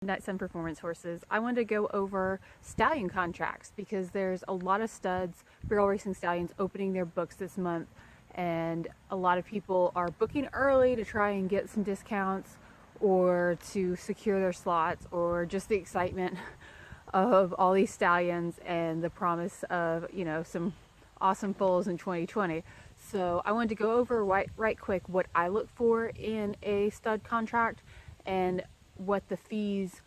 Midnight Sun Performance horses, I wanted to go over stallion contracts because there's a lot of studs, barrel racing stallions opening their books this month, and a lot of people are booking early to try and get some discounts or to secure their slots, or just the excitement of all these stallions and the promise of, you know, some awesome foals in 2020. So I wanted to go over right quick what I look for in a stud contract and what the fees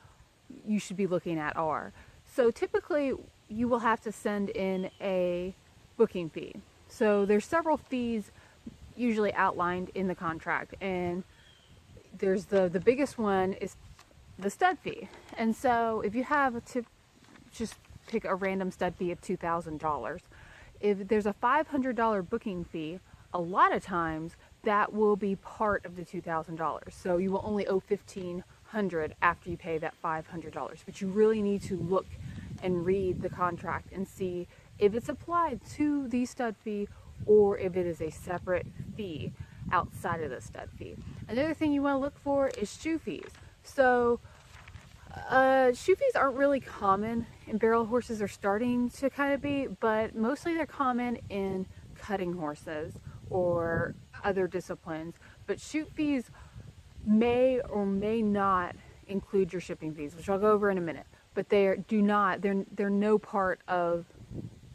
you should be looking at are. So typically you will have to send in a booking fee. So there's several fees usually outlined in the contract, and there's the biggest one is the stud fee. And so if you have to just pick a random stud fee of $2,000, if there's a $500 booking fee, a lot of times that will be part of the $2,000. So you will only owe $1,500 after you pay that $500. But you really need to look and read the contract and see if it's applied to the stud fee or if it is a separate fee outside of the stud fee. Another thing you want to look for is shoe fees. So shoe fees aren't really common in barrel horses. They're starting to kind of be, but mostly they're common in cutting horses or other disciplines. But shoot fees may or may not include your shipping fees, which I'll go over in a minute. But they're no part of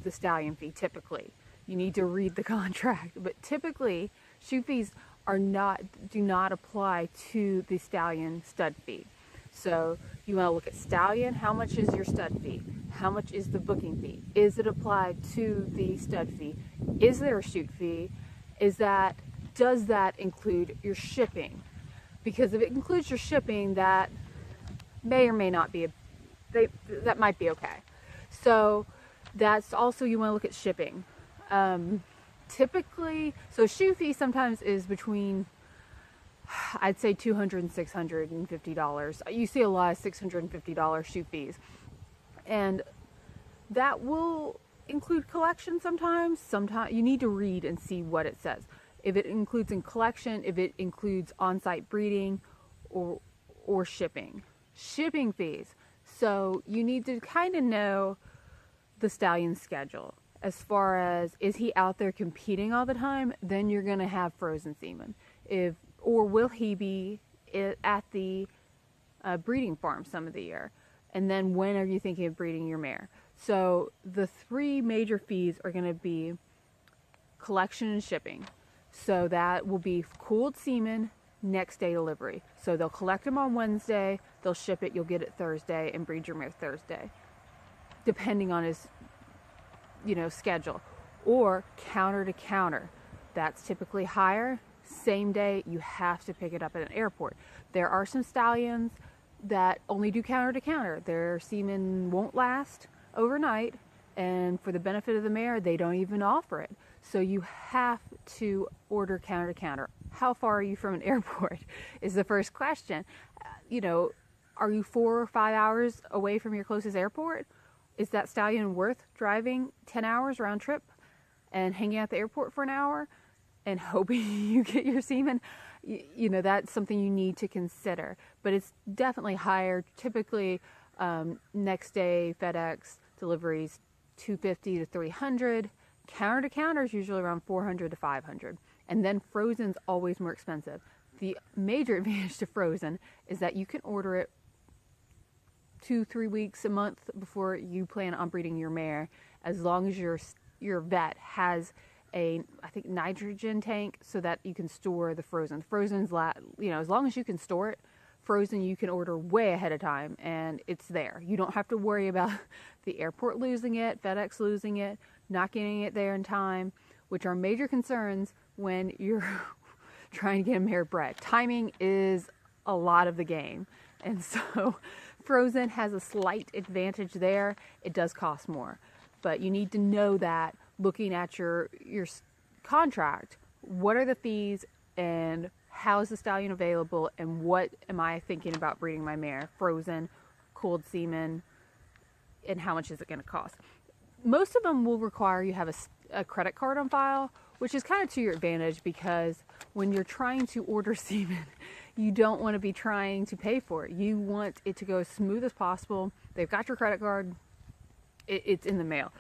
the stallion fee typically. You need to read the contract, but typically shoe fees do not apply to the stallion stud fee. So you want to look at stallion, how much is your stud fee? How much is the booking fee? Is it applied to the stud fee? Is there a shoot fee? Does that include your shipping? Because if it includes your shipping, that may or may not be, that might be okay. So that's also, you want to look at shipping. Typically, so shoe fee sometimes is between, I'd say $200 and $650. You see a lot of $650 shoe fees, and that will include collection sometimes. Sometimes you need to read and see what it says. If it includes in collection, if it includes on-site breeding or shipping fees. So you need to kind of know the stallion's schedule. As far as, is he out there competing all the time? Then you're going to have frozen semen. Or will he be at the breeding farm some of the year? And then when are you thinking of breeding your mare? So the three major fees are going to be collection and shipping. So that will be cooled semen, next day delivery. So they'll collect them on Wednesday, they'll ship it, you'll get it Thursday, and breed your mare Thursday, depending on his schedule. Or counter to counter. That's typically higher. Same day, you have to pick it up at an airport. There are some stallions that only do counter to counter. Their semen won't last overnight, and for the benefit of the mare, they don't even offer it. So you have to order counter to counter. How far are you from an airport is the first question. Are you 4 or 5 hours away from your closest airport? Is that stallion worth driving 10 hours round trip and hanging at the airport for an hour and hoping you get your semen? That's something you need to consider. But it's definitely higher. Typically, next day FedEx deliveries $250 to $300. Counter to counter is usually around $400 to $500. And then frozen's always more expensive. The major advantage to frozen is that you can order it 2-3 weeks, a month before you plan on breeding your mare, as long as your vet has a, I think, nitrogen tank so that you can store the frozen. Frozen's, as long as you can store it, frozen you can order way ahead of time and it's there. You don't have to worry about the airport losing it, FedEx losing it, not getting it there in time, which are major concerns when you're trying to get a mare bred. Timing is a lot of the game, and so frozen has a slight advantage there. It does cost more, but you need to know that looking at your contract, what are the fees and how is the stallion available and what am I thinking about breeding my mare, frozen, cooled semen, and how much is it going to cost. Most of them will require you have a credit card on file, which is kind of to your advantage, because when you're trying to order semen, you don't want to be trying to pay for it. You want it to go as smooth as possible. They've got your credit card. It's in the mail.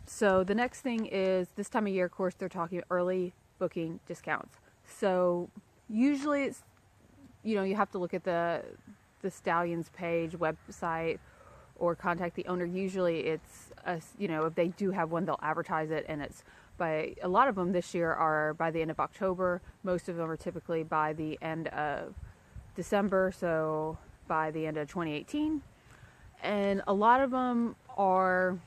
So the next thing is, this time of year, of course, they're talking early booking discounts. So usually it's, you have to look at the Stallion's page, website, or contact the owner. Usually it's, if they do have one, they'll advertise it, and it's by, a lot of them this year are by the end of October. Most of them are typically by the end of December, so by the end of 2018. And a lot of them are,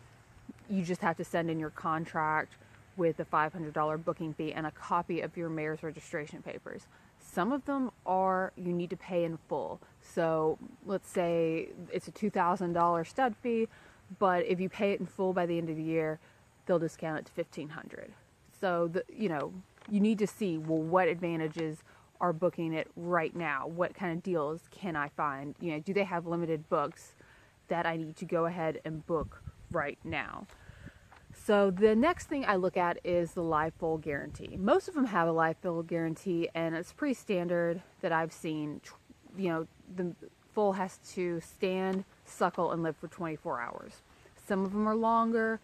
you just have to send in your contract with a $500 booking fee and a copy of your mare's registration papers. Some of them are, you need to pay in full. So let's say it's a $2,000 stud fee, but if you pay it in full by the end of the year, they'll discount it to $1,500. So you need to see, well, what advantages are booking it right now? What kind of deals can I find? Do they have limited books that I need to go ahead and book right now? So the next thing I look at is the live foal guarantee. Most of them have a live foal guarantee, and it's pretty standard that I've seen. The foal has to stand, suckle, and live for 24 hours. Some of them are longer,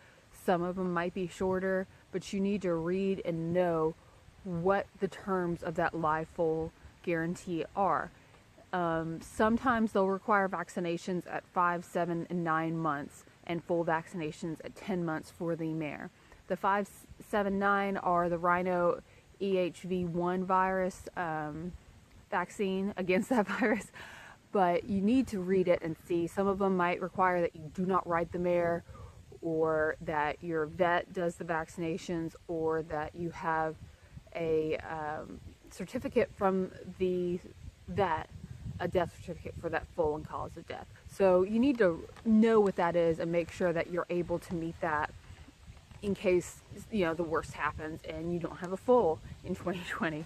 some of them might be shorter, but you need to read and know what the terms of that live foal guarantee are. Sometimes they'll require vaccinations at 5, 7, and 9 months, and full vaccinations at 10 months for the mare. The 5, 7, 9 are the rhino EHV1 virus vaccine against that virus, but you need to read it and see. Some of them might require that you do not ride the mare, or that your vet does the vaccinations, or that you have a certificate from the vet, a death certificate for that foal and cause of death. So you need to know what that is and make sure that you're able to meet that in case the worst happens and you don't have a foal in 2020.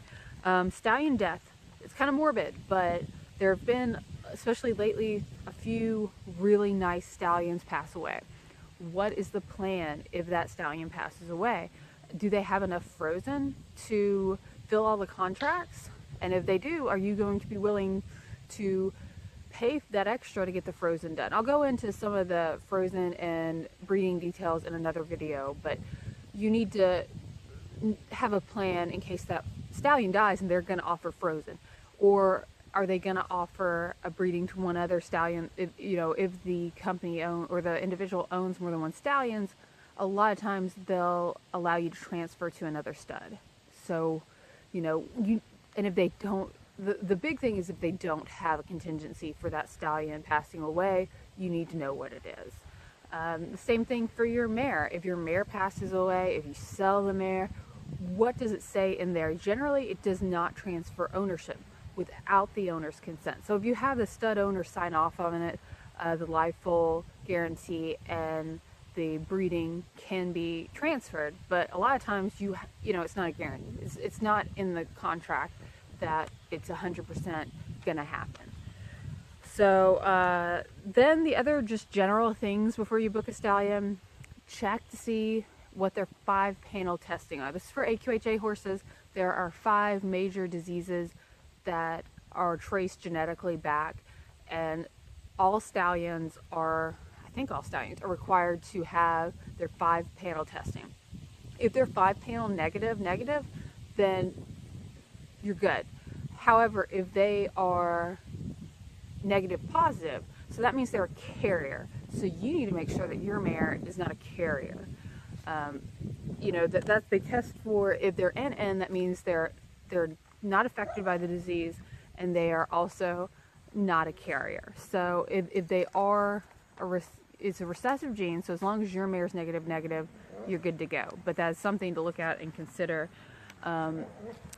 Stallion death, it's kind of morbid, but there have been, especially lately, a few really nice stallions pass away. What is the plan if that stallion passes away? Do they have enough frozen to fill all the contracts? And if they do, are you going to be willing to pay that extra to get the frozen done? I'll go into some of the frozen and breeding details in another video, but you need to have a plan in case that stallion dies and they're going to offer frozen. Or are they going to offer a breeding to one other stallion? If the company or the individual owns more than one stallions, a lot of times they'll allow you to transfer to another stud. So, and if they don't, the big thing is if they don't have a contingency for that stallion passing away, you need to know what it is. The same thing for your mare. If your mare passes away, if you sell the mare, what does it say in there? Generally, it does not transfer ownership without the owner's consent. So if you have the stud owner sign off on it, the live foal guarantee and the breeding can be transferred, but a lot of times it's not a guarantee. It's not in the contract that it's 100% gonna happen. So then the other just general things before you book a stallion, check to see what their 5-panel testing are. This is for AQHA horses. There are 5 major diseases that are traced genetically back, and all stallions are required to have their 5-panel testing. If they're 5-panel negative, then you're good. However, if they are negative positive, so that means they're a carrier. So you need to make sure that your mare is not a carrier. That they test for, if they're NN, that means they're not affected by the disease, and they are also not a carrier. So if they are it's a recessive gene, so as long as your mare is negative, you're good to go. But that's something to look at and consider. And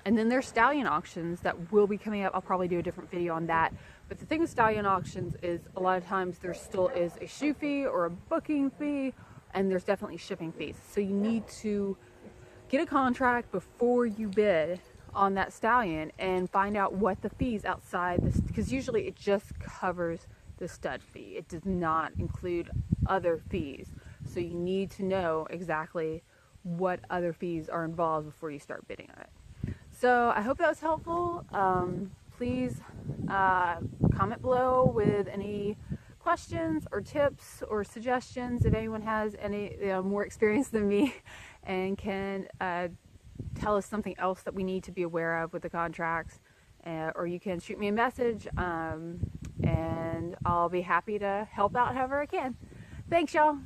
then there's stallion auctions that will be coming up. I'll probably do a different video on that. But the thing with stallion auctions is a lot of times there still is a shoe fee or a booking fee, and there's definitely shipping fees. So you need to get a contract before you bid on that stallion and find out what the fees outside this, because usually it just covers the stud fee. It does not include other fees. So you need to know exactly what other fees are involved before you start bidding on it. So I hope that was helpful. please comment below with any questions or tips or suggestions if anyone has any more experience than me and can tell us something else that we need to be aware of with the contracts. Or you can shoot me a message, and I'll be happy to help out however I can. Thanks, y'all.